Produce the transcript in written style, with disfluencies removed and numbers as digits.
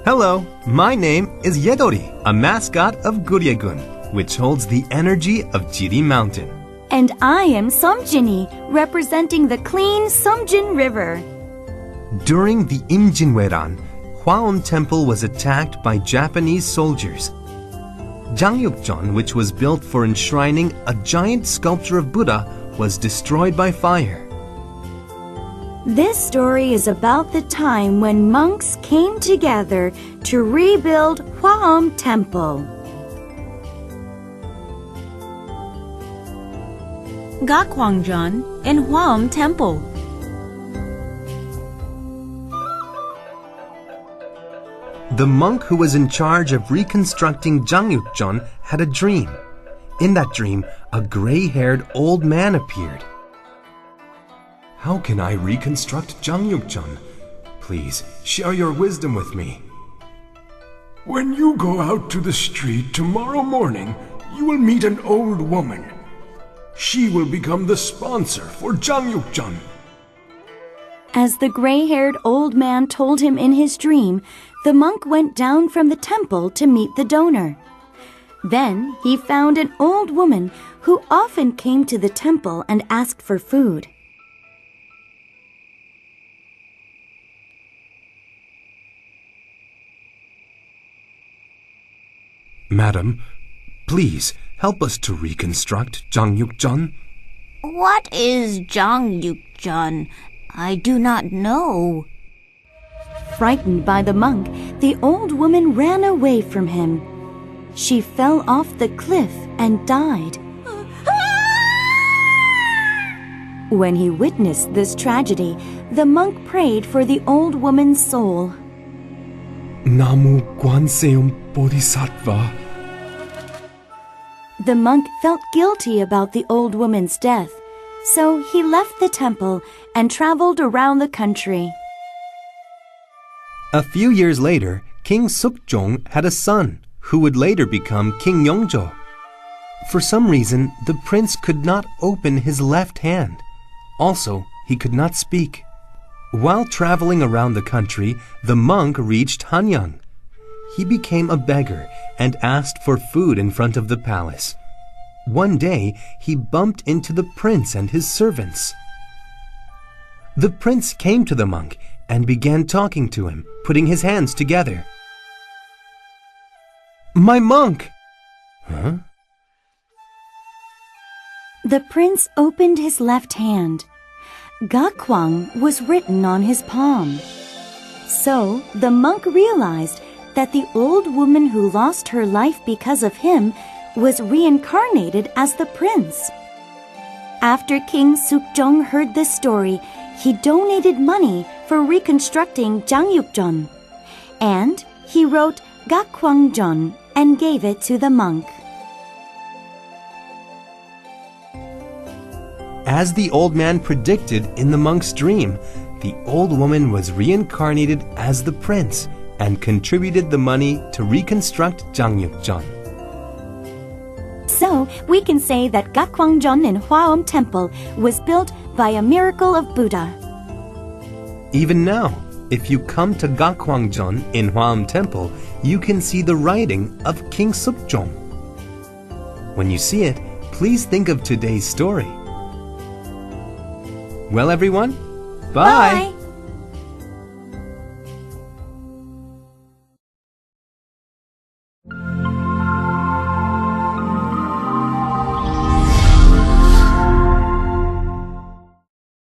Hello, my name is Yedori, a mascot of Guryegu-gun, which holds the energy of Jiri Mountain. And I am Seomjini, representing the clean Seomjin River. During the Imjinweran, Hwaeom Temple was attacked by Japanese soldiers. Jangyukjeon, which was built for enshrining a giant sculpture of Buddha, was destroyed by fire. This story is about the time when monks came together to rebuild Hwaeom Temple. Gakwangjön and Hwaeom Temple. The monk who was in charge of reconstructing Jangyukjeon had a dream. In that dream, a gray-haired old man appeared. How can I reconstruct Jangyukjeon? Please, share your wisdom with me. When you go out to the street tomorrow morning, you will meet an old woman. She will become the sponsor for Jangyukjeon. As the gray-haired old man told him in his dream, the monk went down from the temple to meet the donor. Then he found an old woman who often came to the temple and asked for food. Madam, please help us to reconstruct Jangyukjeon. What is Jangyukjeon? I do not know. Frightened by the monk, the old woman ran away from him. She fell off the cliff and died. When he witnessed this tragedy, the monk prayed for the old woman's soul. Namu Gwanseum Bodhisattva. The monk felt guilty about the old woman's death, so he left the temple and traveled around the country. A few years later, King Sukjong had a son who would later become King Yeongjo. For some reason, the prince could not open his left hand. Also, he could not speak. While traveling around the country, the monk reached Hanyang. He became a beggar and asked for food in front of the palace. One day, he bumped into the prince and his servants. The prince came to the monk and began talking to him, putting his hands together. My monk! Huh? The prince opened his left hand. Gakwang was written on his palm. So the monk realized that the old woman who lost her life because of him was reincarnated as the prince. After King Sukjong heard this story, he donated money for reconstructing Jangyukjeon, and he wrote Gakwangjön and gave it to the monk. As the old man predicted in the monk's dream, the old woman was reincarnated as the prince and contributed the money to reconstruct Jangyukjeon. So we can say that Gakwangjön in Hwaeom Temple was built by a miracle of Buddha. Even now, if you come to Gakwangjön in Hwaeom Temple, you can see the writing of King Sukjong. When you see it, please think of today's story. Well, everyone, bye!